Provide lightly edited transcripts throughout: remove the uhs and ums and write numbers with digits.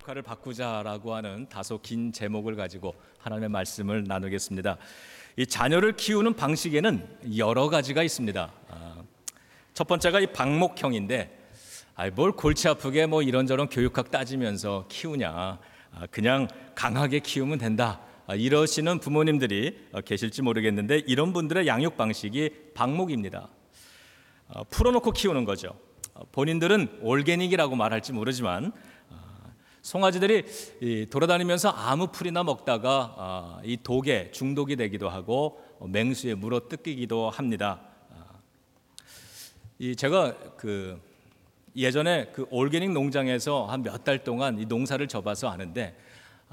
역할을 바꾸자라고 하는 다소 긴 제목을 가지고 하나님의 말씀을 나누겠습니다. 이 자녀를 키우는 방식에는 여러 가지가 있습니다. 첫 번째가 이 방목형인데, 뭘 골치 아프게 뭐 이런저런 교육학 따지면서 키우냐, 그냥 강하게 키우면 된다, 이러시는 부모님들이 계실지 모르겠는데, 이런 분들의 양육 방식이 방목입니다. 풀어놓고 키우는 거죠. 본인들은 올게닉이라고 말할지 모르지만 송아지들이 돌아다니면서 아무 풀이나 먹다가 이 독에 중독이 되기도 하고 맹수에 물어 뜯기기도 합니다. 제가 예전에 올게닉 농장에서 한 몇 달 동안 이 농사를 접어서 아는데,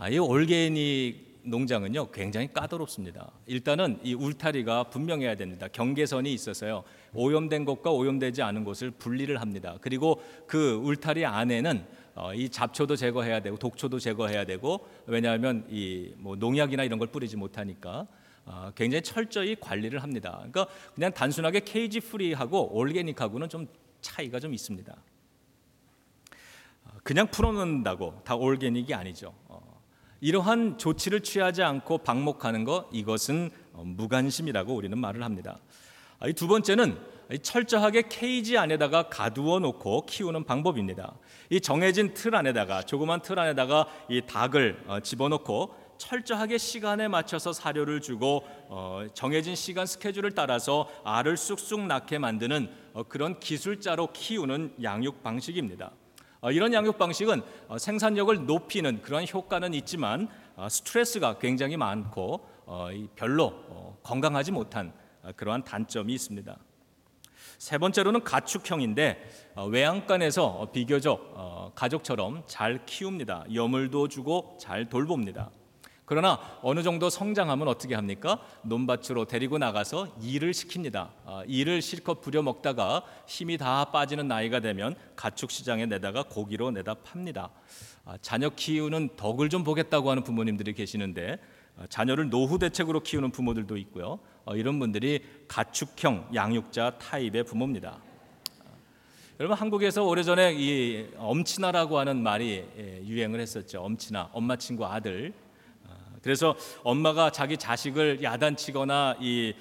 이 올게닉 농장은요 굉장히 까다롭습니다. 일단은 이 울타리가 분명해야 됩니다. 경계선이 있어서요 오염된 곳과 오염되지 않은 곳을 분리를 합니다. 그리고 그 울타리 안에는 이 잡초도 제거해야 되고 독초도 제거해야 되고, 왜냐하면 이 뭐 농약이나 이런 걸 뿌리지 못하니까 굉장히 철저히 관리를 합니다. 그러니까 그냥 단순하게 케이지 프리하고 올게닉하고는 좀 차이가 좀 있습니다. 그냥 풀어놓는다고 다 올게닉이 아니죠. 이러한 조치를 취하지 않고 방목하는 것, 이것은 무관심이라고 우리는 말을 합니다. 이 두 번째는 철저하게 케이지 안에다가 가두어 놓고 키우는 방법입니다. 이 정해진 틀 안에다가, 조그만 틀 안에다가 이 닭을 집어넣고 철저하게 시간에 맞춰서 사료를 주고 정해진 시간 스케줄을 따라서 알을 쑥쑥 낳게 만드는 그런 기술자로 키우는 양육 방식입니다. 이런 양육 방식은 생산력을 높이는 그런 효과는 있지만 스트레스가 굉장히 많고 별로 건강하지 못한 그러한 단점이 있습니다. 세 번째로는 가축형인데, 외양간에서 비교적 가족처럼 잘 키웁니다. 여물도 주고 잘 돌봅니다. 그러나 어느 정도 성장하면 어떻게 합니까? 논밭으로 데리고 나가서 일을 시킵니다. 일을 실컷 부려먹다가 힘이 다 빠지는 나이가 되면 가축 시장에 내다가 고기로 내다 팝니다. 자녀 키우는 덕을 좀 보겠다고 하는 부모님들이 계시는데, 자녀를 노후 대책으로 키우는 부모들도 있고요. 이런 분들이 가축형 양육자 타입의 부모입니다. 여러분, 한국에서 오래전에 이 엄친아라고 하는 말이 유행을 했었죠. 엄친아, 엄마 친구 아들. 그래서 엄마가 자기 자식을 야단치거나 이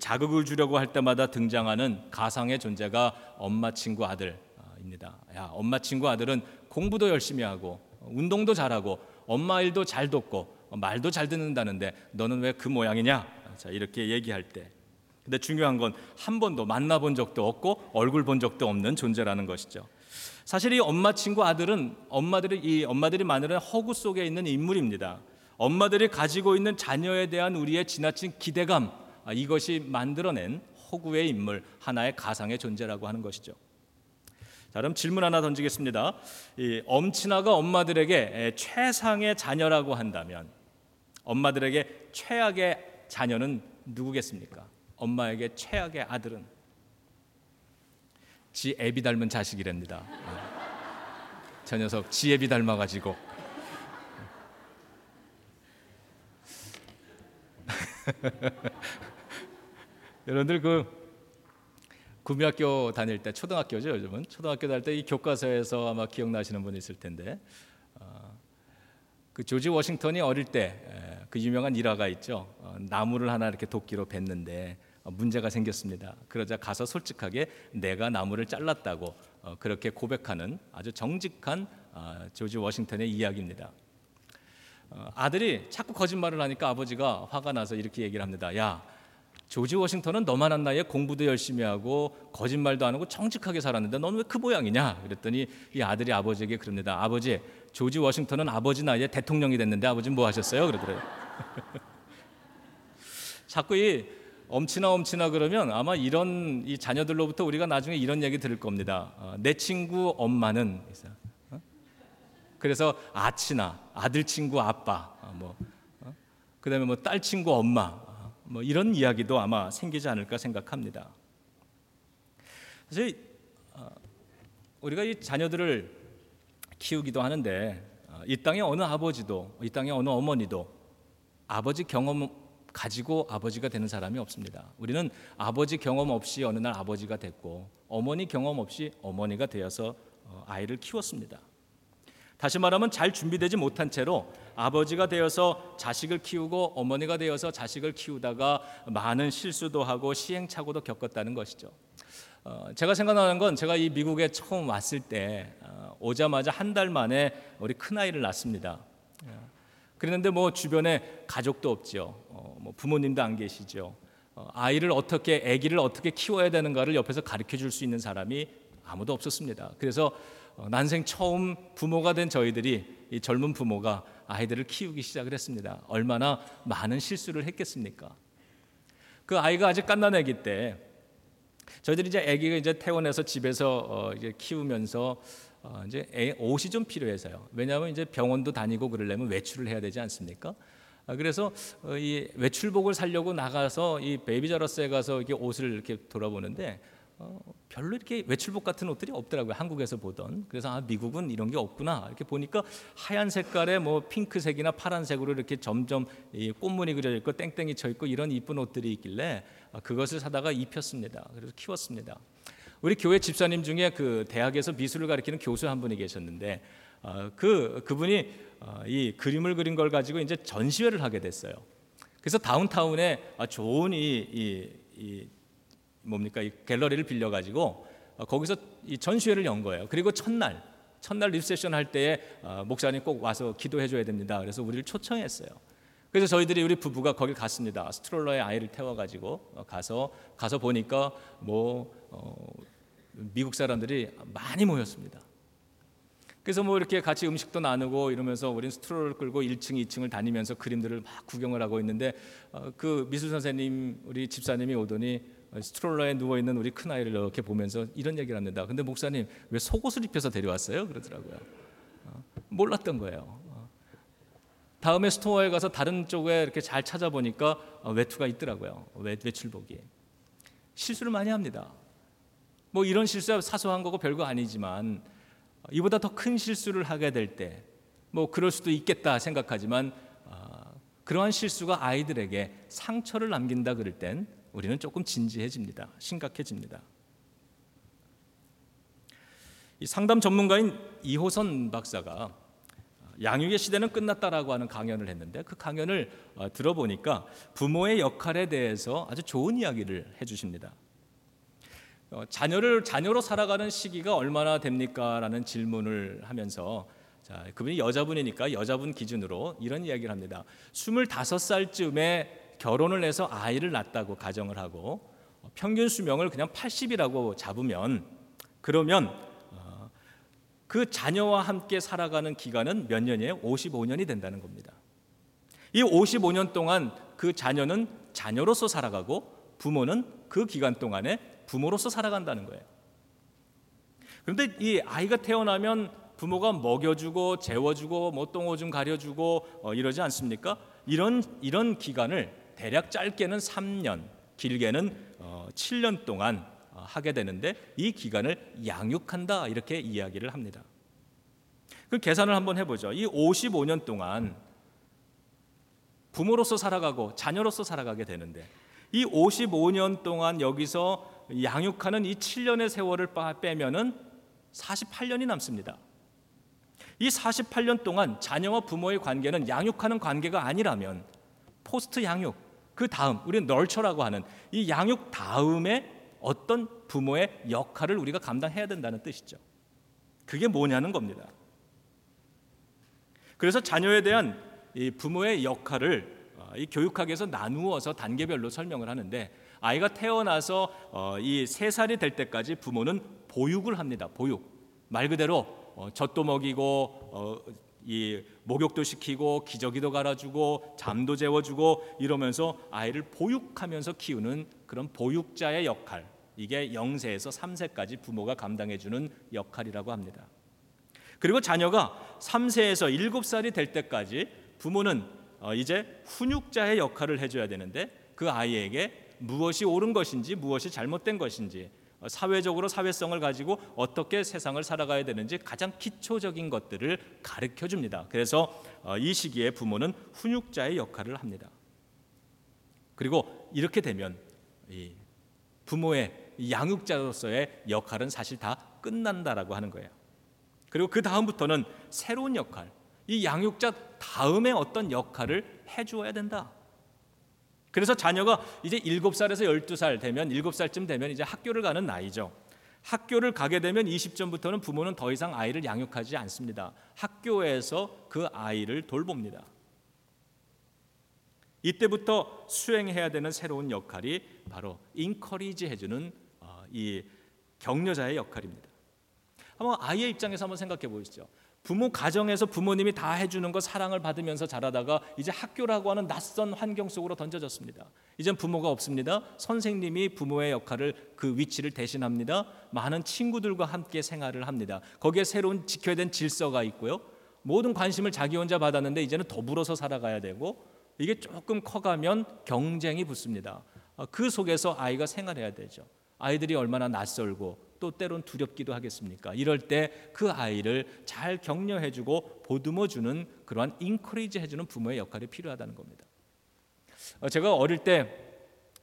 자극을 주려고 할 때마다 등장하는 가상의 존재가 엄마 친구 아들입니다. 엄마 친구 아들은 공부도 열심히 하고 운동도 잘하고 엄마 일도 잘 돕고 말도 잘 듣는다는데 너는 왜 그 모양이냐? 자, 이렇게 얘기할 때. 근데 중요한 건 한 번도 만나본 적도 없고 얼굴 본 적도 없는 존재라는 것이죠. 사실 이 엄마 친구 아들은 엄마들이 만드는 허구 속에 있는 인물입니다. 엄마들이 가지고 있는 자녀에 대한 우리의 지나친 기대감, 이것이 만들어낸 허구의 인물, 하나의 가상의 존재라고 하는 것이죠. 자, 그럼 질문 하나 던지겠습니다. 이 엄친아가 엄마들에게 최상의 자녀라고 한다면 엄마들에게 최악의 자녀는 누구겠습니까? 엄마에게 최악의 아들은 지 애비 닮은 자식이랍니다. 저 녀석 지 애비 닮아가지고 여러분들 구미학교 다닐 때, 초등학교죠 요즘은, 초등학교 다닐 때 이 교과서에서 아마 기억나시는 분이 있을 텐데, 조지 워싱턴이 어릴 때 그 유명한 일화가 있죠. 나무를 하나 이렇게 도끼로 뱉는데 문제가 생겼습니다. 그러자 가서 솔직하게 내가 나무를 잘랐다고 그렇게 고백하는 아주 정직한 조지 워싱턴의 이야기입니다. 아들이 자꾸 거짓말을 하니까 아버지가 화가 나서 이렇게 얘기를 합니다. 야, 조지 워싱턴은 너만한 나이에 공부도 열심히 하고 거짓말도 안 하고 정직하게 살았는데 넌 왜 그 모양이냐? 그랬더니 이 아들이 아버지에게 그럽니다. 아버지, 조지 워싱턴은 아버지 나이에 대통령이 됐는데 아버지는 뭐 하셨어요? 그러더래요. 자꾸 이 엄친아 그러면 아마 이런 이 자녀들로부터 우리가 나중에 이런 얘기 들을 겁니다. 내 친구 엄마는, 그래서 아친아, 아들 친구 아빠, 그다음에 뭐 딸 친구 엄마, 뭐 이런 이야기도 아마 생기지 않을까 생각합니다. 사실 우리가 이 자녀들을 키우기도 하는데, 이 땅의 어느 아버지도, 이 땅의 어느 어머니도 아버지 경험 가지고 아버지가 되는 사람이 없습니다. 우리는 아버지 경험 없이 어느 날 아버지가 됐고, 어머니 경험 없이 어머니가 되어서 아이를 키웠습니다. 다시 말하면 잘 준비되지 못한 채로 아버지가 되어서 자식을 키우고 어머니가 되어서 자식을 키우다가 많은 실수도 하고 시행착오도 겪었다는 것이죠. 제가 생각나는 건 제가 이 미국에 처음 왔을 때 오자마자 한 달 만에 우리 큰아이를 낳습니다. 그랬는데 뭐 주변에 가족도 없죠. 뭐 부모님도 안 계시죠. 아기를 어떻게 키워야 되는가를 옆에서 가르쳐 줄 수 있는 사람이 아무도 없었습니다. 그래서 난생 처음 부모가 된 저희들이, 이 젊은 부모가 아이들을 키우기 시작을 했습니다. 얼마나 많은 실수를 했겠습니까? 그 아이가 아직 갓난아기 때 저희들이 이제 아기가 이제 태어나서 집에서 이제 키우면서 이제 옷이 좀 필요해서요. 왜냐하면 이제 병원도 다니고 그러려면 외출을 해야 되지 않습니까? 그래서 이 외출복을 사려고 나가서 이 베이비자러스에 가서 이렇게 옷을 이렇게 돌아보는데 별로 이렇게 외출복 같은 옷들이 없더라고요. 한국에서 보던. 그래서 미국은 이런 게 없구나. 이렇게 보니까 하얀 색깔에 뭐 핑크색이나 파란색으로 이렇게 점점 이 꽃무늬 그려져 있고 땡땡이 쳐 있고 이런 이쁜 옷들이 있길래 그것을 사다가 입혔습니다. 그래서 키웠습니다. 우리 교회 집사님 중에 그 대학에서 미술을 가르치는 교수 한 분이 계셨는데 그분이 이 그림을 그린 걸 가지고 이제 전시회를 하게 됐어요. 그래서 다운타운에 좋은 이 갤러리를 빌려 가지고 거기서 이 전시회를 연 거예요. 그리고 첫날 리셉션 할 때에 목사님 꼭 와서 기도해 줘야 됩니다. 그래서 우리를 초청했어요. 그래서 저희들이 우리 부부가 거기 갔습니다. 스트롤러에 아이를 태워 가지고 가서 보니까 미국 사람들이 많이 모였습니다. 그래서 뭐 이렇게 같이 음식도 나누고 이러면서 우리는 스트롤러를 끌고 1층, 2층을 다니면서 그림들을 막 구경을 하고 있는데 그 미술 선생님, 우리 집사님이 오더니 스트롤러에 누워 있는 우리 큰 아이를 이렇게 보면서 이런 얘기를 합니다. 근데 목사님 왜 속옷을 입혀서 데려왔어요? 그러더라고요. 몰랐던 거예요. 다음에 스토어에 가서 다른 쪽에 이렇게 잘 찾아보니까 외투가 있더라고요. 외출복이. 실수를 많이 합니다. 뭐 이런 실수야 사소한 거고 별거 아니지만 이보다 더 큰 실수를 하게 될 때 뭐 그럴 수도 있겠다 생각하지만 그러한 실수가 아이들에게 상처를 남긴다 그럴 땐 우리는 조금 진지해집니다. 심각해집니다. 이 상담 전문가인 이호선 박사가 양육의 시대는 끝났다라고 하는 강연을 했는데 그 강연을 들어보니까 부모의 역할에 대해서 아주 좋은 이야기를 해주십니다. 자녀로 살아가는 시기가 얼마나 됩니까? 라는 질문을 하면서 그분이 여자분이니까 여자분 기준으로 이런 이야기를 합니다. 25살쯤에 결혼을 해서 아이를 낳았다고 가정을 하고 평균 수명을 그냥 80이라고 잡으면 그러면 그 자녀와 함께 살아가는 기간은 몇 년이에요? 55년이 된다는 겁니다. 이 55년 동안 그 자녀는 자녀로서 살아가고 부모는 그 기간 동안에 부모로서 살아간다는 거예요. 그런데 이 아이가 태어나면 부모가 먹여주고 재워주고 뭐 똥오줌 가려주고 이러지 않습니까? 이런 기간을 대략 짧게는 3년, 길게는 7년 동안 하게 되는데 이 기간을 양육한다 이렇게 이야기를 합니다. 그 계산을 한번 해보죠. 이 55년 동안 부모로서 살아가고 자녀로서 살아가게 되는데 이 55년 동안 여기서 양육하는 이 7년의 세월을 빼면은 48년이 남습니다. 이 48년 동안 자녀와 부모의 관계는 양육하는 관계가 아니라면 포스트 양육, 그 다음 우리는 널처라고 하는 이 양육 다음에 어떤 부모의 역할을 우리가 감당해야 된다는 뜻이죠. 그게 뭐냐는 겁니다. 그래서 자녀에 대한 이 부모의 역할을 이 교육학에서 나누어서 단계별로 설명을 하는데 아이가 태어나서 이 3살이 될 때까지 부모는 보육을 합니다. 보육. 말 그대로 젖도 먹이고 이 목욕도 시키고 기저귀도 갈아주고 잠도 재워주고 이러면서 아이를 보육하면서 키우는 그런 보육자의 역할. 이게 0세에서 3세까지 부모가 감당해주는 역할이라고 합니다. 그리고 자녀가 3세에서 7살이 될 때까지 부모는 이제 훈육자의 역할을 해줘야 되는데 그 아이에게 무엇이 옳은 것인지 무엇이 잘못된 것인지 사회적으로 사회성을 가지고 어떻게 세상을 살아가야 되는지 가장 기초적인 것들을 가르쳐줍니다. 그래서 이 시기에 부모는 훈육자의 역할을 합니다. 그리고 이렇게 되면 이 부모의 양육자로서의 역할은 사실 다 끝난다라고 하는 거예요. 그리고 그 다음부터는 새로운 역할, 이 양육자 다음에 어떤 역할을 해주어야 된다. 그래서 자녀가 이제 7살에서 12살 되면 7살쯤 되면 이제 학교를 가는 나이죠. 학교를 가게 되면 20전부터는 부모는 더 이상 아이를 양육하지 않습니다. 학교에서 그 아이를 돌봅니다. 이때부터 수행해야 되는 새로운 역할이 바로 인커리지 해주는 이 격려자의 역할입니다. 한번 아이의 입장에서 한번 생각해 보시죠. 부모 가정에서 부모님이 다 해주는 거 사랑을 받으면서 자라다가 이제 학교라고 하는 낯선 환경 속으로 던져졌습니다. 이젠 부모가 없습니다. 선생님이 부모의 역할을, 그 위치를 대신합니다. 많은 친구들과 함께 생활을 합니다. 거기에 새로운 지켜야 되는 질서가 있고요. 모든 관심을 자기 혼자 받았는데 이제는 더불어서 살아가야 되고, 이게 조금 커가면 경쟁이 붙습니다. 그 속에서 아이가 생활해야 되죠. 아이들이 얼마나 낯설고 또 때론 두렵기도 하겠습니까? 이럴 때 그 아이를 잘 격려해주고 보듬어주는 그러한 인커리지 해주는 부모의 역할이 필요하다는 겁니다. 제가 어릴 때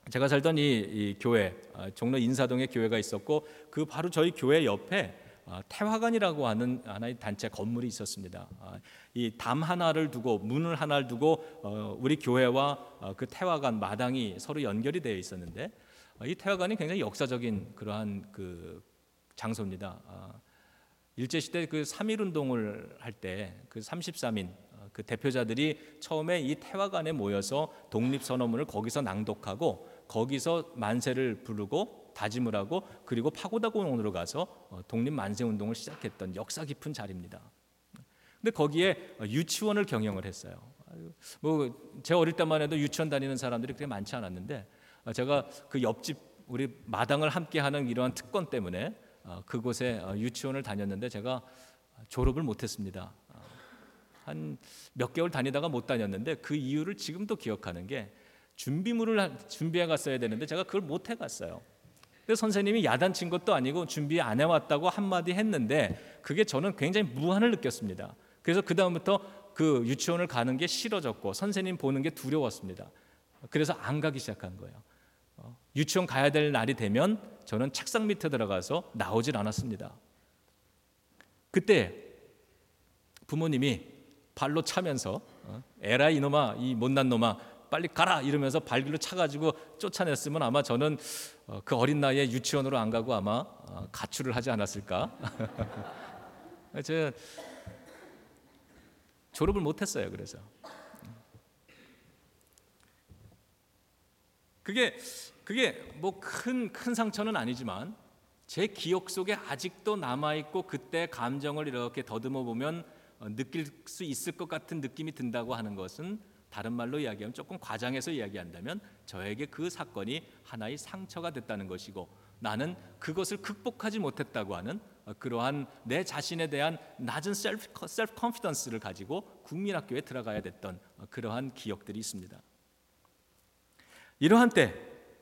제가 살던 이 교회, 종로 인사동에 교회가 있었고 그 바로 저희 교회 옆에 태화관이라고 하는 하나의 단체 건물이 있었습니다. 이 담 하나를 두고 문을 하나를 두고 우리 교회와 그 태화관 마당이 서로 연결이 되어 있었는데, 이 태화관이 굉장히 역사적인 그러한 그 장소입니다. 일제 시대 그 3.1 운동을 할 때 그 33인 그 대표자들이 처음에 이 태화관에 모여서 독립선언문을 거기서 낭독하고 거기서 만세를 부르고 다짐을 하고 그리고 파고다공원으로 가서 독립 만세 운동을 시작했던 역사 깊은 자리입니다. 근데 거기에 유치원을 경영을 했어요. 뭐 제 어릴 때만 해도 유치원 다니는 사람들이 그렇게 많지 않았는데, 제가 그 옆집 우리 마당을 함께하는 이러한 특권 때문에 그곳에 유치원을 다녔는데 제가 졸업을 못했습니다. 한 몇 개월 다니다가 못 다녔는데 그 이유를 지금도 기억하는 게, 준비물을 준비해 갔어야 되는데 제가 그걸 못 해갔어요. 근데 선생님이 야단친 것도 아니고 준비 안 해왔다고 한마디 했는데 그게 저는 굉장히 무한을 느꼈습니다. 그래서 그 다음부터 그 유치원을 가는 게 싫어졌고 선생님 보는 게 두려웠습니다. 그래서 안 가기 시작한 거예요. 유치원 가야 될 날이 되면 저는 책상 밑에 들어가서 나오질 않았습니다. 그때 부모님이 발로 차면서 에라 이놈아, 이 못난 놈아, 빨리 가라 이러면서 발길로 차가지고 쫓아냈으면 아마 저는 그 어린 나이에 유치원으로 안 가고 아마 가출을 하지 않았을까. 제가 졸업을 못했어요. 그래서 그게 뭐 큰 상처는 아니지만 제 기억 속에 아직도 남아있고 그때 감정을 이렇게 더듬어 보면 느낄 수 있을 것 같은 느낌이 든다고 하는 것은, 다른 말로 이야기하면 조금 과장해서 이야기한다면 저에게 그 사건이 하나의 상처가 됐다는 것이고, 나는 그것을 극복하지 못했다고 하는 그러한 내 자신에 대한 낮은 셀프 컨피던스를 가지고 국민학교에 들어가야 됐던 그러한 기억들이 있습니다. 이러한 때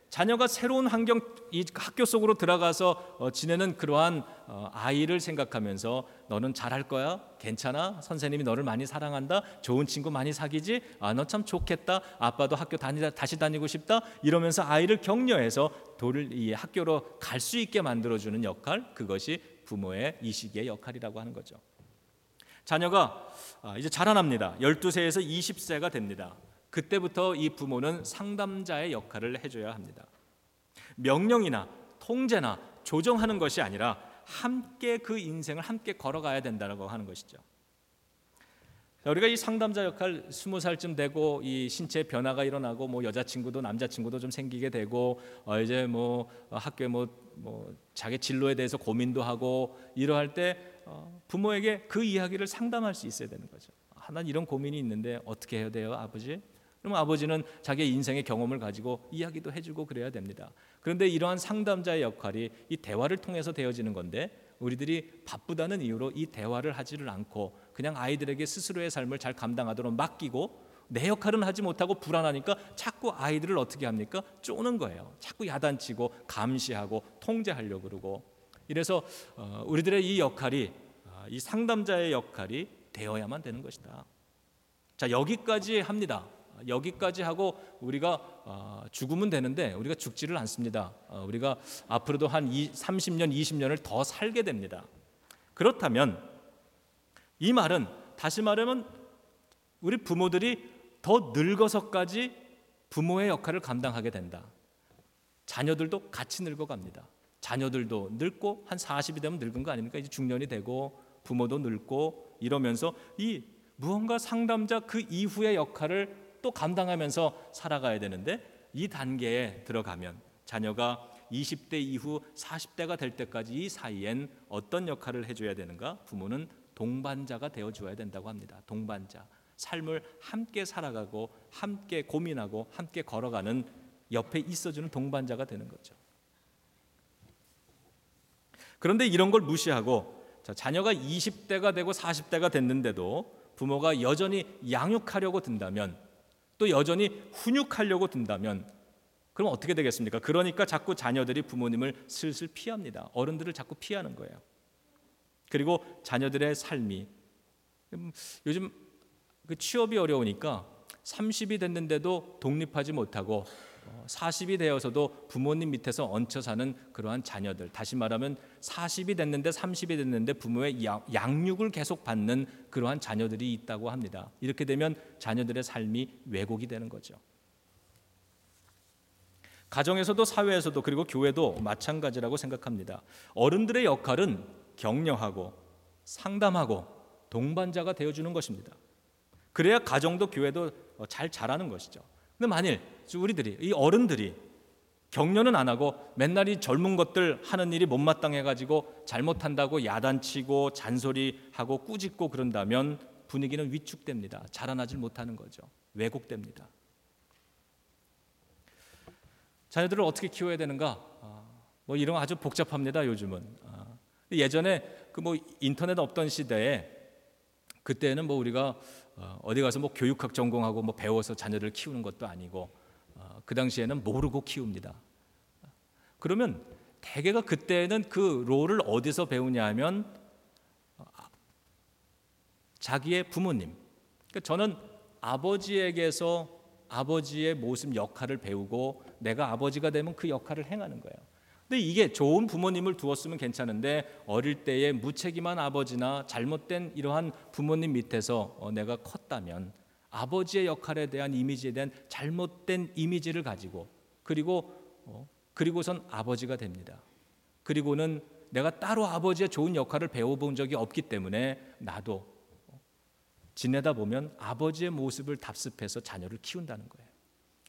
자녀가 새로운 환경, 이 학교 속으로 들어가서 지내는 그러한 아이를 생각하면서 너는 잘할 거야? 괜찮아? 선생님이 너를 많이 사랑한다? 좋은 친구 많이 사귀지? 너 참 좋겠다? 아빠도 학교 다시 다니고 싶다? 이러면서 아이를 격려해서 이 학교로 갈 수 있게 만들어주는 역할, 그것이 부모의 이 시기의 역할이라고 하는 거죠. 자녀가 이제 자라납니다. 12세에서 20세가 됩니다. 그때부터 이 부모는 상담자의 역할을 해줘야 합니다. 명령이나 통제나 조정하는 것이 아니라 함께 그 인생을 함께 걸어가야 된다고 하는 것이죠. 우리가 이 상담자 역할 20살쯤 되고 이 신체 변화가 일어나고 뭐 여자친구도 남자친구도 좀 생기게 되고 이제 뭐 학교에 뭐 자기 진로에 대해서 고민도 하고 이러할 때 부모에게 그 이야기를 상담할 수 있어야 되는 거죠. 난 이런 고민이 있는데 어떻게 해야 돼요, 아버지? 그러면 아버지는 자기의 인생의 경험을 가지고 이야기도 해주고 그래야 됩니다. 그런데 이러한 상담자의 역할이 이 대화를 통해서 되어지는 건데, 우리들이 바쁘다는 이유로 이 대화를 하지를 않고 그냥 아이들에게 스스로의 삶을 잘 감당하도록 맡기고, 내 역할은 하지 못하고 불안하니까 자꾸 아이들을 어떻게 합니까? 쪼는 거예요. 자꾸 야단치고 감시하고 통제하려고 그러고. 이래서 우리들의 이 역할이, 이 상담자의 역할이 되어야만 되는 것이다. 자, 여기까지 합니다. 여기까지 하고 우리가 죽으면 되는데 우리가 죽지를 않습니다. 우리가 앞으로도 한 30년, 20년을 더 살게 됩니다. 그렇다면 이 말은 다시 말하면 우리 부모들이 더 늙어서까지 부모의 역할을 감당하게 된다. 자녀들도 같이 늙어갑니다. 자녀들도 늙고 한 40이 되면 늙은 거 아닙니까? 이제 중년이 되고 부모도 늙고 이러면서 이 무언가 상담자 그 이후의 역할을 또 감당하면서 살아가야 되는데, 이 단계에 들어가면 자녀가 20대 이후 40대가 될 때까지 이 사이엔 어떤 역할을 해줘야 되는가? 부모는 동반자가 되어줘야 된다고 합니다. 동반자, 삶을 함께 살아가고 함께 고민하고 함께 걸어가는, 옆에 있어주는 동반자가 되는 거죠. 그런데 이런 걸 무시하고 자녀가 20대가 되고 40대가 됐는데도 부모가 여전히 양육하려고 든다면, 또 여전히 훈육하려고 든다면 그럼 어떻게 되겠습니까? 그러니까 자꾸 자녀들이 부모님을 슬슬 피합니다. 어른들을 자꾸 피하는 거예요. 그리고 자녀들의 삶이, 요즘 그 취업이 어려우니까 30이 됐는데도 독립하지 못하고 40이 되어서도 부모님 밑에서 얹혀 사는 그러한 자녀들, 다시 말하면 40이 됐는데 30이 됐는데 부모의 양육을 계속 받는 그러한 자녀들이 있다고 합니다. 이렇게 되면 자녀들의 삶이 왜곡이 되는 거죠. 가정에서도 사회에서도 그리고 교회도 마찬가지라고 생각합니다. 어른들의 역할은 격려하고 상담하고 동반자가 되어주는 것입니다. 그래야 가정도 교회도 잘 자라는 것이죠. 근데 만일 우리들이, 이 어른들이 격려는 안 하고 맨날 이 젊은 것들 하는 일이 못마땅해가지고 잘못한다고 야단치고 잔소리하고 꾸짖고 그런다면 분위기는 위축됩니다. 자라나질 못하는 거죠. 왜곡됩니다. 자녀들을 어떻게 키워야 되는가? 뭐 이런 거 아주 복잡합니다. 요즘은. 예전에 그 뭐 인터넷 없던 시대에, 그때는 뭐 우리가 어디 가서 뭐 교육학 전공하고 뭐 배워서 자녀를 키우는 것도 아니고, 그 당시에는 모르고 키웁니다. 그러면 대개가 그때는 그 롤을 어디서 배우냐 하면 자기의 부모님. 그러니까 저는 아버지에게서 아버지의 모습, 역할을 배우고 내가 아버지가 되면 그 역할을 행하는 거예요. 근데 이게 좋은 부모님을 두었으면 괜찮은데, 어릴 때에 무책임한 아버지나 잘못된 이러한 부모님 밑에서 내가 컸다면 아버지의 역할에 대한 이미지에 대한 잘못된 이미지를 가지고, 그리고선 아버지가 됩니다. 그리고는 내가 따로 아버지의 좋은 역할을 배워본 적이 없기 때문에 나도 지내다 보면 아버지의 모습을 답습해서 자녀를 키운다는 거예요.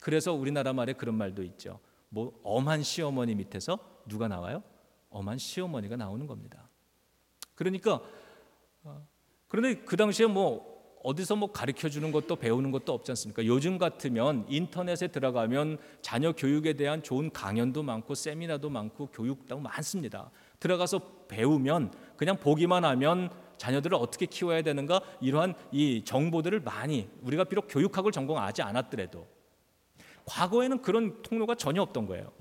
그래서 우리나라 말에 그런 말도 있죠. 뭐 엄한 시어머니 밑에서 누가 나와요? 엄한 시어머니가 나오는 겁니다. 그러니까 그런데 그 당시에 뭐 어디서 뭐 가르쳐 주는 것도 배우는 것도 없지 않습니까? 요즘 같으면 인터넷에 들어가면 자녀 교육에 대한 좋은 강연도 많고 세미나도 많고 교육도 많습니다. 들어가서 배우면, 그냥 보기만 하면 자녀들을 어떻게 키워야 되는가, 이러한 이 정보들을 많이, 우리가 비록 교육학을 전공하지 않았더라도 과거에는 그런 통로가 전혀 없던 거예요.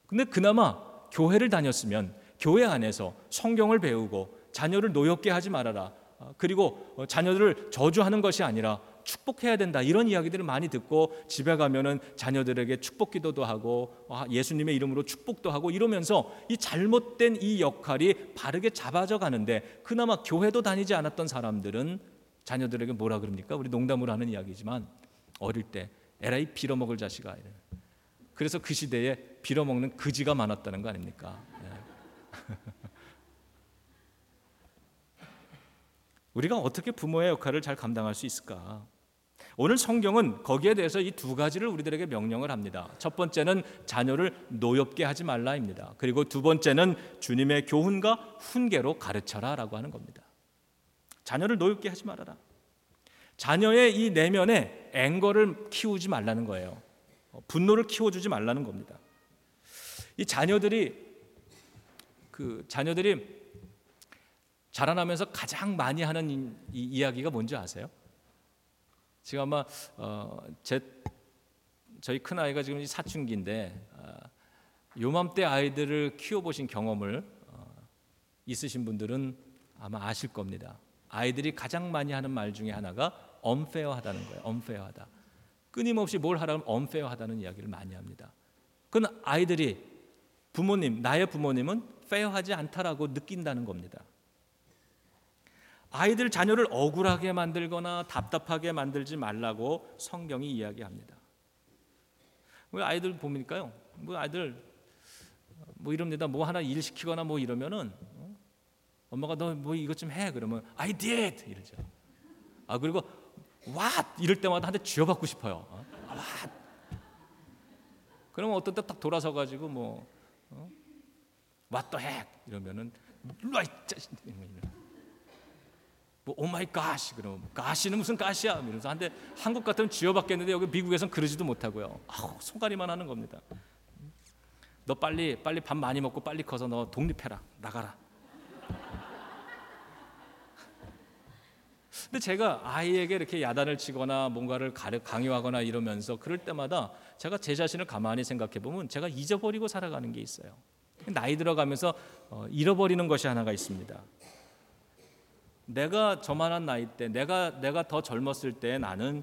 근데 그나마 교회를 다녔으면 교회 안에서 성경을 배우고 자녀를 노엽게 하지 말아라, 그리고 자녀들을 저주하는 것이 아니라 축복해야 된다, 이런 이야기들을 많이 듣고 집에 가면은 자녀들에게 축복 기도도 하고 예수님의 이름으로 축복도 하고 이러면서 이 잘못된 이 역할이 바르게 잡아져 가는데, 그나마 교회도 다니지 않았던 사람들은 자녀들에게 뭐라 그럽니까? 우리 농담으로 하는 이야기지만 어릴 때 에라이 빌어먹을 자식아. 그래서 그 시대에 빌어먹는 그지가 많았다는 거 아닙니까? 우리가 어떻게 부모의 역할을 잘 감당할 수 있을까? 오늘 성경은 거기에 대해서 이 두 가지를 우리들에게 명령을 합니다. 첫 번째는 자녀를 노엽게 하지 말라입니다. 그리고 두 번째는 주님의 교훈과 훈계로 가르쳐라라고 하는 겁니다. 자녀를 노엽게 하지 말아라. 자녀의 이 내면에 앵거를 키우지 말라는 거예요. 분노를 키워주지 말라는 겁니다. 이 자녀들이 자라나면서 가장 많이 하는 이 이야기가 뭔지 아세요? 지금 아마 저희 큰 아이가 지금 사춘기인데, 요맘때 아이들을 키워보신 경험을 있으신 분들은 아마 아실 겁니다. 아이들이 가장 많이 하는 말 중에 하나가 unfair하다는 거예요. unfair하다. 끊임없이 뭘 하라면 unfair하다는 이야기를 많이 합니다. 그건 아이들이 나의 부모님은 fair하지 않다라고 느낀다는 겁니다. 아이들 자녀를 억울하게 만들거나 답답하게 만들지 말라고 성경이 이야기합니다. 왜 아이들 보니까요, 뭐 아이들 뭐 이럽니다. 뭐 하나 일 시키거나 뭐 이러면은 엄마가 너 뭐 이것 좀 해 그러면 I did 이러죠. 그리고 what 이럴 때마다 한 대 쥐어받고 싶어요. what. 그러면 어떤 때 딱 돌아서 가지고 뭐 what the heck 이러면은 일로와 이 자식. 뭐 오 마이 갓 그러면 갓이는 무슨 갓이야 이러면서 한 대 한국 같으면 쥐어받겠는데 여기 미국에선 그러지도 못하고요. 손가리만 하는 겁니다. 너 빨리 밥 많이 먹고 빨리 커서 너 독립해라 나가라. 근데 제가 아이에게 이렇게 야단을 치거나 뭔가를 강요하거나 이러면서 그럴 때마다 제가 제 자신을 가만히 생각해 보면 제가 잊어버리고 살아가는 게 있어요. 나이 들어가면서 잃어버리는 것이 하나가 있습니다. 내가 저만한 나이 때 내가 더 젊었을 때 나는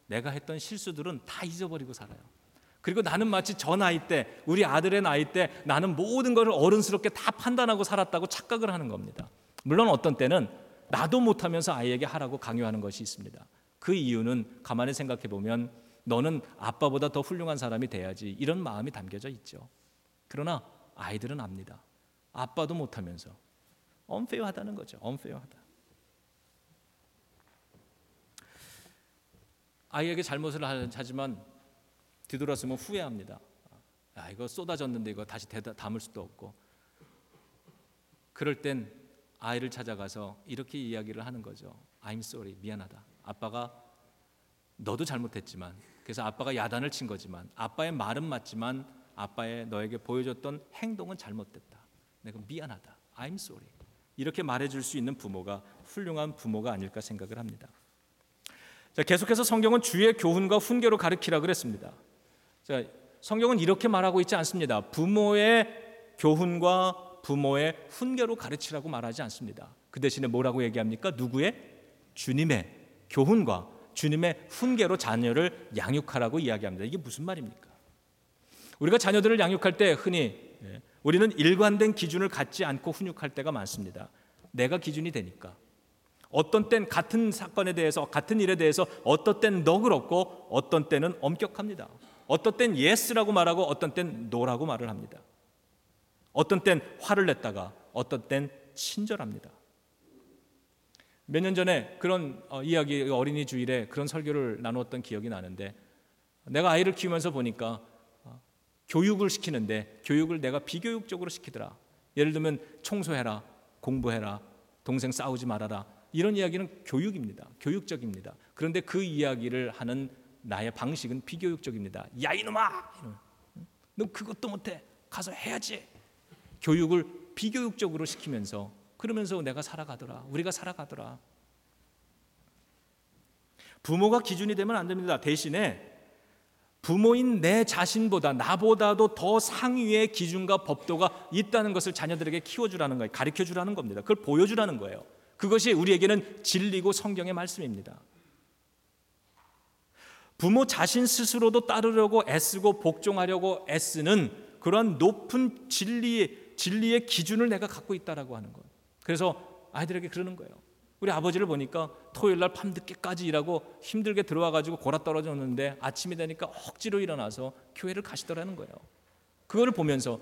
내가 했던 실수들은 다 잊어버리고 살아요. 그리고 나는 마치 저 나이 때 우리 아들의 나이 때 나는 모든 것을 어른스럽게 다 판단하고 살았다고 착각을 하는 겁니다. 물론 어떤 때는 나도 못하면서 아이에게 하라고 강요하는 것이 있습니다. 그 이유는 가만히 생각해 보면 너는 아빠보다 더 훌륭한 사람이 돼야지 이런 마음이 담겨져 있죠. 그러나 아이들은 압니다. 아빠도 못하면서 unfair하다는 거죠. unfair하다. 아이에게 잘못을 하지만 뒤돌아서면 후회합니다. 이거 쏟아졌는데 이거 다시 담을 수도 없고. 그럴 땐 아이를 찾아가서 이렇게 이야기를 하는 거죠. I'm sorry, 미안하다. 아빠가 너도 잘못했지만 그래서 아빠가 야단을 친 거지만 아빠의 말은 맞지만 아빠의 너에게 보여줬던 행동은 잘못됐다. 내가 미안하다. I'm sorry. 이렇게 말해줄 수 있는 부모가 훌륭한 부모가 아닐까 생각을 합니다. 자, 계속해서 성경은 주의 교훈과 훈계로 가르치라 그랬습니다. 자, 성경은 이렇게 말하고 있지 않습니다. 부모의 교훈과 부모의 훈계로 가르치라고 말하지 않습니다. 그 대신에 뭐라고 얘기합니까? 누구의? 주님의 교훈과 주님의 훈계로 자녀를 양육하라고 이야기합니다. 이게 무슨 말입니까? 우리가 자녀들을 양육할 때 흔히 우리는 일관된 기준을 갖지 않고 훈육할 때가 많습니다. 내가 기준이 되니까. 어떤 땐 같은 사건에 대해서 같은 일에 대해서 어떤 땐 너그럽고 어떤 때는 엄격합니다. 어떤 땐 yes라고 말하고 어떤 땐 no라고 말을 합니다. 어떤 땐 화를 냈다가 어떤 땐 친절합니다. 몇 년 전에 그런 이야기 어린이 주일에 그런 설교를 나누었던 기억이 나는데 내가 아이를 키우면서 보니까 교육을 시키는데 교육을 내가 비교육적으로 시키더라. 예를 들면 청소해라, 공부해라, 동생 싸우지 말아라. 이런 이야기는 교육입니다. 교육적입니다. 그런데 그 이야기를 하는 나의 방식은 비교육적입니다. 야 이놈아! 너 그것도 못해. 가서 해야지. 교육을 비교육적으로 시키면서 그러면서 내가 살아가더라. 우리가 살아가더라. 부모가 기준이 되면 안 됩니다. 대신에 부모인 내 자신보다 나보다도 더 상위의 기준과 법도가 있다는 것을 자녀들에게 키워주라는 거예요. 가르쳐주라는 겁니다. 그걸 보여주라는 거예요. 그것이 우리에게는 진리고 성경의 말씀입니다. 부모 자신 스스로도 따르려고 애쓰고 복종하려고 애쓰는 그러한 높은 진리의 기준을 내가 갖고 있다라고 하는 것. 그래서 아이들에게 그러는 거예요. 우리 아버지를 보니까 토요일 날 밤늦게까지 일하고 힘들게 들어와 가지고 골아 떨어졌는데 아침이 되니까 억지로 일어나서 교회를 가시더라는 거예요. 그거를 보면서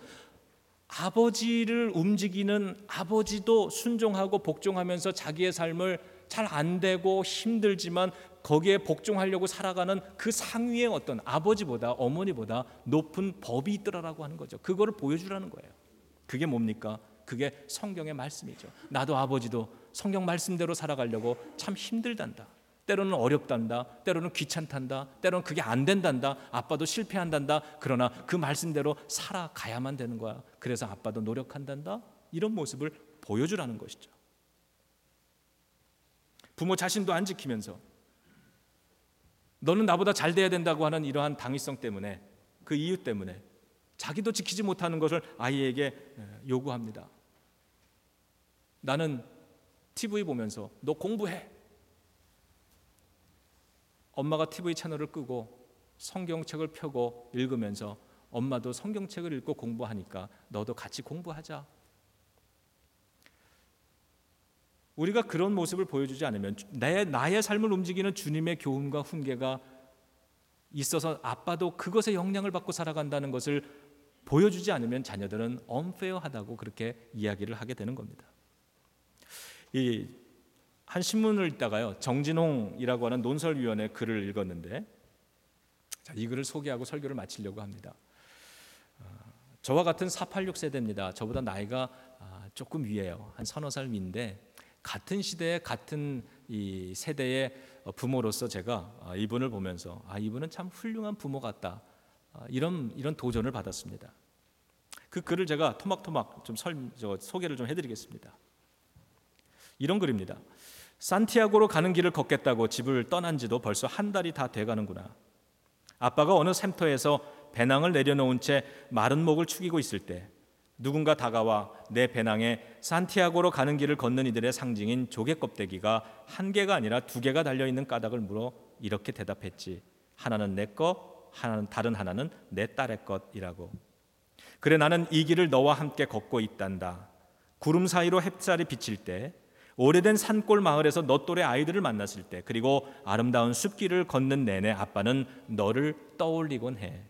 아버지를 움직이는 아버지도 순종하고 복종하면서 자기의 삶을 잘 안 되고 힘들지만 거기에 복종하려고 살아가는 그 상위의 어떤 아버지보다 어머니보다 높은 법이 있더라라고 하는 거죠. 그거를 보여주라는 거예요. 그게 뭡니까? 그게 성경의 말씀이죠. 나도 아버지도 성경 말씀대로 살아가려고 참 힘들단다. 때로는 어렵단다. 때로는 귀찮단다. 때로는 그게 안 된단다. 아빠도 실패한단다. 그러나 그 말씀대로 살아가야만 되는 거야. 그래서 아빠도 노력한단다. 이런 모습을 보여주라는 것이죠. 부모 자신도 안 지키면서 너는 나보다 잘 돼야 된다고 하는 이러한 당위성 때문에 그 이유 때문에 자기도 지키지 못하는 것을 아이에게 요구합니다. 나는 TV 보면서 너 공부해. 엄마가 TV 채널을 끄고 성경책을 펴고 읽으면서 엄마도 성경책을 읽고 공부하니까 너도 같이 공부하자. 우리가 그런 모습을 보여주지 않으면 나의 삶을 움직이는 주님의 교훈과 훈계가 있어서 아빠도 그것에 영향을 받고 살아간다는 것을 보여주지 않으면 자녀들은 unfair하다고 그렇게 이야기를 하게 되는 겁니다. 한 신문을 읽다가요, 정진홍이라고 하는 논설위원회 글을 읽었는데, 이 글을 소개하고 설교를 마치려고 합니다. 저와 같은 486 세대입니다. 저보다 나이가 조금 위에요. 한 서너 살 위인데, 같은 시대에 같은 이 세대의 부모로서 제가 이분을 보면서 이분은 참 훌륭한 부모 같다, 이런 도전을 받았습니다. 그 글을 제가 토막토막 좀 소개를 좀 해드리겠습니다. 이런 글입니다. 산티아고로 가는 길을 걷겠다고 집을 떠난 지도 벌써 한 달이 다 돼가는구나. 아빠가 어느 샘터에서 배낭을 내려놓은 채 마른 목을 축이고 있을 때 누군가 다가와 내 배낭에 산티아고로 가는 길을 걷는 이들의 상징인 조개 껍데기가 한 개가 아니라 두 개가 달려있는 까닭을 물어 이렇게 대답했지. 하나는 내 것, 다른 하나는 내 딸의 것이라고. 그래, 나는 이 길을 너와 함께 걷고 있단다. 구름 사이로 햇살이 비칠 때, 오래된 산골 마을에서 너 또래 아이들을 만났을 때, 그리고 아름다운 숲길을 걷는 내내 아빠는 너를 떠올리곤 해.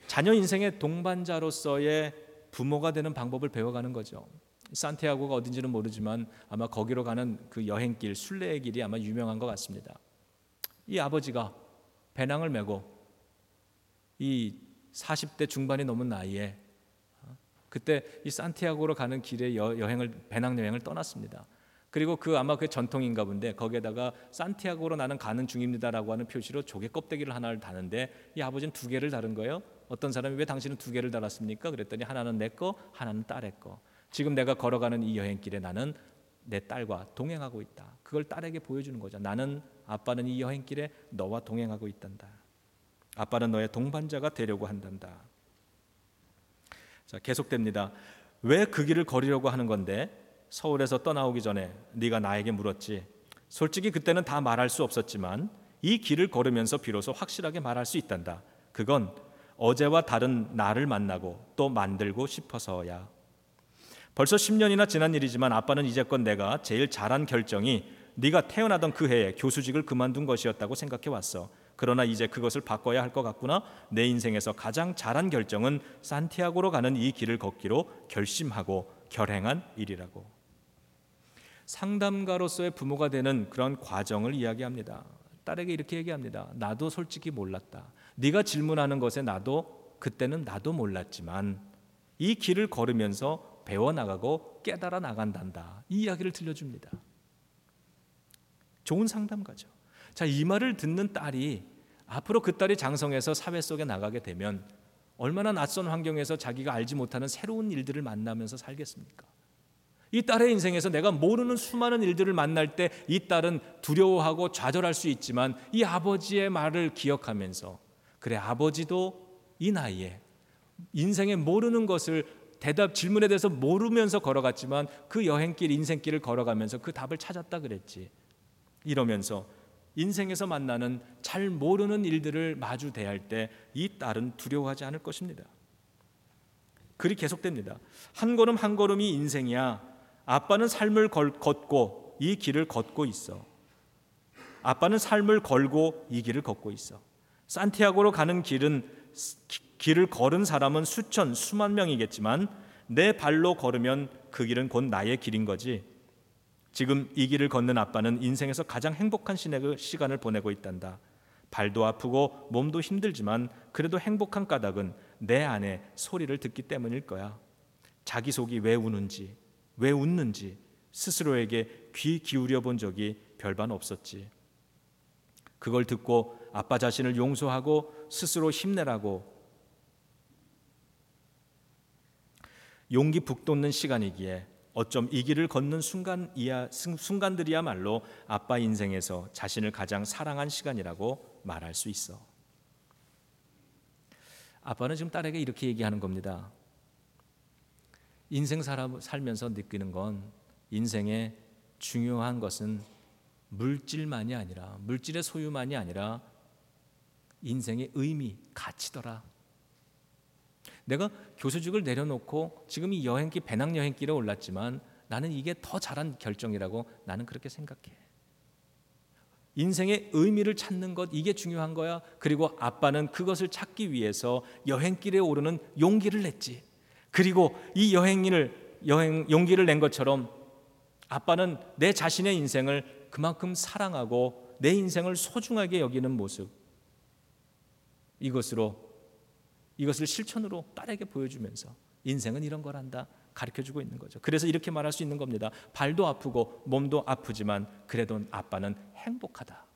자녀 인생의 동반자로서의 부모가 되는 방법을 배워가는 거죠. 산티아고가 어딘지는 모르지만 아마 거기로 가는 그 여행길, 순례의 길이 아마 유명한 것 같습니다. 이 아버지가 배낭을 메고 이 40대 중반이 넘은 나이에 그때 이 산티아고로 가는 길의 배낭 여행을 떠났습니다. 그리고 아마 그 전통인가 본데 거기에다가 산티아고로 나는 가는 중입니다라고 하는 표시로 조개 껍데기를 하나를 다는데 이 아버지는 두 개를 다른 거예요. 어떤 사람이 왜 당신은 두 개를 달았습니까? 그랬더니 하나는 내 거, 하나는 딸의 거. 지금 내가 걸어가는 이 여행길에 나는 내 딸과 동행하고 있다. 그걸 딸에게 보여주는 거죠. 아빠는 이 여행길에 너와 동행하고 있단다. 아빠는 너의 동반자가 되려고 한단다. 자, 계속됩니다. 왜 그 길을 걸으려고 하는 건데? 서울에서 떠나오기 전에 네가 나에게 물었지. 솔직히 그때는 다 말할 수 없었지만 이 길을 걸으면서 비로소 확실하게 말할 수 있단다. 그건 어제와 다른 나를 만나고 또 만들고 싶어서야. 벌써 10년이나 지난 일이지만 아빠는 이제껏 내가 제일 잘한 결정이 네가 태어나던 그 해에 교수직을 그만둔 것이었다고 생각해 왔어. 그러나 이제 그것을 바꿔야 할 것 같구나. 내 인생에서 가장 잘한 결정은 산티아고로 가는 이 길을 걷기로 결심하고 결행한 일이라고. 상담가로서의 부모가 되는 그런 과정을 이야기합니다. 딸에게 이렇게 얘기합니다. 나도 솔직히 몰랐다. 네가 질문하는 것에 그때는 나도 몰랐지만 이 길을 걸으면서 배워나가고 깨달아 나간단다. 이 이야기를 들려줍니다. 좋은 상담가죠. 자, 이 말을 듣는 딸이 앞으로 그 딸이 장성해서 사회 속에 나가게 되면 얼마나 낯선 환경에서 자기가 알지 못하는 새로운 일들을 만나면서 살겠습니까? 이 딸의 인생에서 내가 모르는 수많은 일들을 만날 때 이 딸은 두려워하고 좌절할 수 있지만 이 아버지의 말을 기억하면서 그래, 아버지도 이 나이에 인생에 모르는 것을 질문에 대해서 모르면서 걸어갔지만 그 여행길, 인생길을 걸어가면서 그 답을 찾았다 그랬지. 이러면서 인생에서 만나는 잘 모르는 일들을 마주 대할 때 이 딸은 두려워하지 않을 것입니다. 글이 계속됩니다. 한 걸음 한 걸음이 인생이야. 아빠는 삶을 걷고 이 길을 걷고 있어. 아빠는 삶을 걸고 이 길을 걷고 있어. 산티아고로 가는 길을 걸은 사람은 수만 명이겠지만 내 발로 걸으면 그 길은 곧 나의 길인 거지. 지금 이 길을 걷는 아빠는 인생에서 가장 행복한 시간을 보내고 있단다. 발도 아프고 몸도 힘들지만 그래도 행복한 까닭은 내 안에 소리를 듣기 때문일 거야. 자기 속이 왜 우는지, 왜 웃는지 스스로에게 귀 기울여 본 적이 별반 없었지. 그걸 듣고 아빠 자신을 용서하고 스스로 힘내라고 용기 북돋는 시간이기에 어쩜 이 길을 걷는 순간들이야말로 아빠 인생에서 자신을 가장 사랑한 시간이라고 말할 수 있어. 아빠는 지금 딸에게 이렇게 얘기하는 겁니다. 인생 살면서 느끼는 건 인생의 중요한 것은 물질만이 아니라, 물질의 소유만이 아니라 인생의 의미, 가치더라. 내가 교수직을 내려놓고 지금 이 여행길, 배낭여행길에 올랐지만 나는 이게 더 잘한 결정이라고 나는 그렇게 생각해. 인생의 의미를 찾는 것, 이게 중요한 거야. 그리고 아빠는 그것을 찾기 위해서 여행길에 오르는 용기를 냈지. 그리고 이 용기를 낸 것처럼 아빠는 내 자신의 인생을 그만큼 사랑하고 내 인생을 소중하게 여기는 모습, 이것을 실천으로 딸에게 보여주면서 인생은 이런 거란다 가르쳐주고 있는 거죠. 그래서 이렇게 말할 수 있는 겁니다. 발도 아프고 몸도 아프지만 그래도 아빠는 행복하다.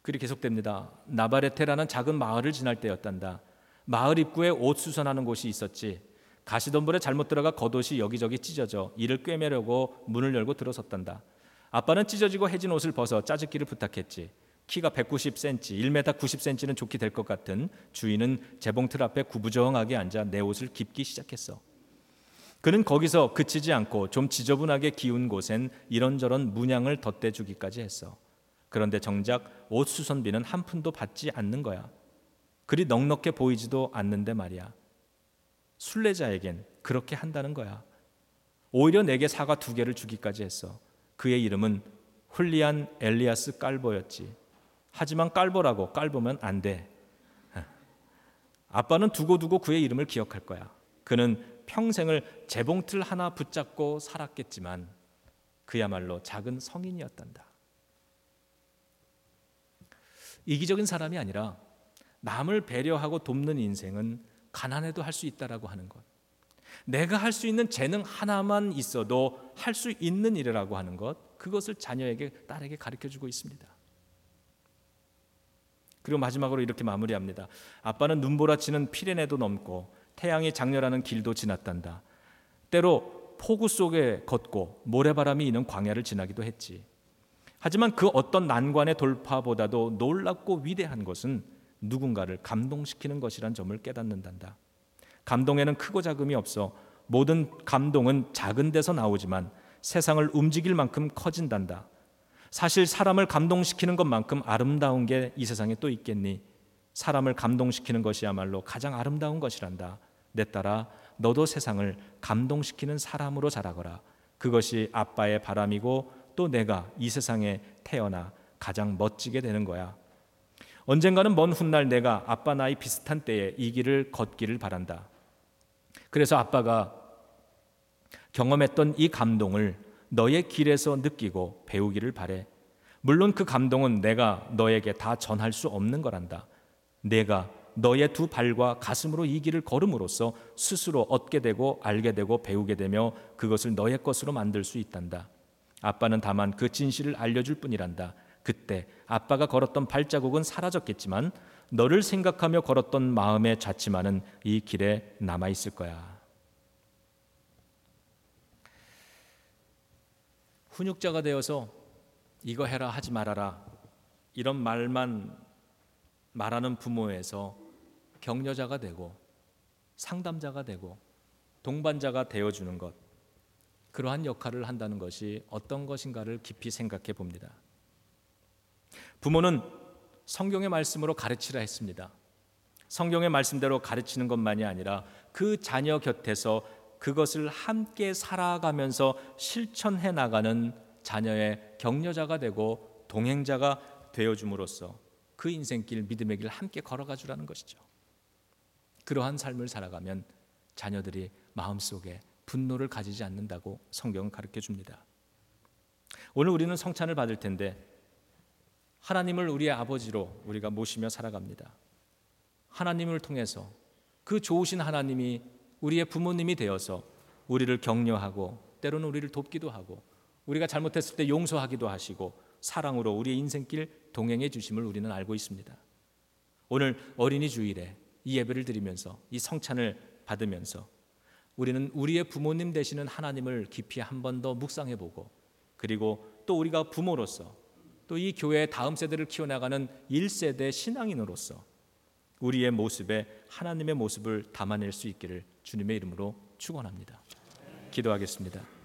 글이 계속됩니다. 나바레테라는 작은 마을을 지날 때였단다. 마을 입구에 옷 수선하는 곳이 있었지. 가시덤불에 잘못 들어가 겉옷이 여기저기 찢어져 이를 꿰매려고 문을 열고 들어섰단다. 아빠는 찢어지고 해진 옷을 벗어 짜집기를 부탁했지. 키가 190cm, 1m 90cm는 좋게 될 것 같은 주인은 재봉틀 앞에 구부정하게 앉아 내 옷을 깁기 시작했어. 그는 거기서 그치지 않고 좀 지저분하게 기운 곳엔 이런저런 문양을 덧대주기까지 했어. 그런데 정작 옷 수선비는 한 푼도 받지 않는 거야. 그리 넉넉해 보이지도 않는데 말이야. 순례자에겐 그렇게 한다는 거야. 오히려 내게 사과 2개를 주기까지 했어. 그의 이름은 훌리안 엘리아스 깔보였지. 하지만 깔보라고 깔보면 안 돼. 아빠는 두고두고 그의 이름을 기억할 거야. 그는 평생을 재봉틀 하나 붙잡고 살았겠지만 그야말로 작은 성인이었단다. 이기적인 사람이 아니라 남을 배려하고 돕는 인생은 가난해도 할 수 있다라고 하는 것. 내가 할 수 있는 재능 하나만 있어도 할 수 있는 일이라고 하는 것, 그것을 자녀에게, 딸에게 가르쳐주고 있습니다. 그리고 마지막으로 이렇게 마무리합니다. 아빠는 눈보라치는 피레네도 넘고 태양이 장렬하는 길도 지났단다. 때로 폭우 속에 걷고 모래바람이 이는 광야를 지나기도 했지. 하지만 그 어떤 난관의 돌파보다도 놀랍고 위대한 것은 누군가를 감동시키는 것이란 점을 깨닫는단다. 감동에는 크고 작음이 없어 모든 감동은 작은 데서 나오지만 세상을 움직일 만큼 커진단다. 사실 사람을 감동시키는 것만큼 아름다운 게 이 세상에 또 있겠니? 사람을 감동시키는 것이야말로 가장 아름다운 것이란다. 내 딸아, 너도 세상을 감동시키는 사람으로 자라거라. 그것이 아빠의 바람이고 또 내가 이 세상에 태어나 가장 멋지게 되는 거야. 언젠가는 먼 훗날 내가 아빠 나이 비슷한 때에 이 길을 걷기를 바란다. 그래서 아빠가 경험했던 이 감동을 너의 길에서 느끼고 배우기를 바래. 물론 그 감동은 내가 너에게 다 전할 수 없는 거란다. 내가 너의 2 발과 가슴으로 이 길을 걸음으로써 스스로 얻게 되고 알게 되고 배우게 되며 그것을 너의 것으로 만들 수 있단다. 아빠는 다만 그 진실을 알려줄 뿐이란다. 그때 아빠가 걸었던 발자국은 사라졌겠지만 너를 생각하며 걸었던 마음의 자취만은 이 길에 남아있을 거야. 훈육자가 되어서 이거 해라 하지 말아라 이런 말만 말하는 부모에서 격려자가 되고 상담자가 되고 동반자가 되어주는 것, 그러한 역할을 한다는 것이 어떤 것인가를 깊이 생각해 봅니다. 부모는 성경의 말씀으로 가르치라 했습니다. 성경의 말씀대로 가르치는 것만이 아니라 그 자녀 곁에서 그것을 함께 살아가면서 실천해 나가는 자녀의 격려자가 되고 동행자가 되어줌으로써 그 인생길, 믿음의 길 함께 걸어가 주라는 것이죠. 그러한 삶을 살아가면 자녀들이 마음속에 분노를 가지지 않는다고 성경은 가르쳐 줍니다. 오늘 우리는 성찬을 받을 텐데 하나님을 우리의 아버지로 우리가 모시며 살아갑니다. 하나님을 통해서 그 좋으신 하나님이 우리의 부모님이 되어서 우리를 격려하고 때로는 우리를 돕기도 하고 우리가 잘못했을 때 용서하기도 하시고 사랑으로 우리의 인생길 동행해 주심을 우리는 알고 있습니다. 오늘 어린이 주일에 이 예배를 드리면서 이 성찬을 받으면서 우리는 우리의 부모님 되시는 하나님을 깊이 한 번 더 묵상해 보고 그리고 또 우리가 부모로서 또 이 교회의 다음 세대를 키워나가는 1세대 신앙인으로서 우리의 모습에 하나님의 모습을 담아낼 수 있기를 주님의 이름으로 축원합니다. 기도하겠습니다.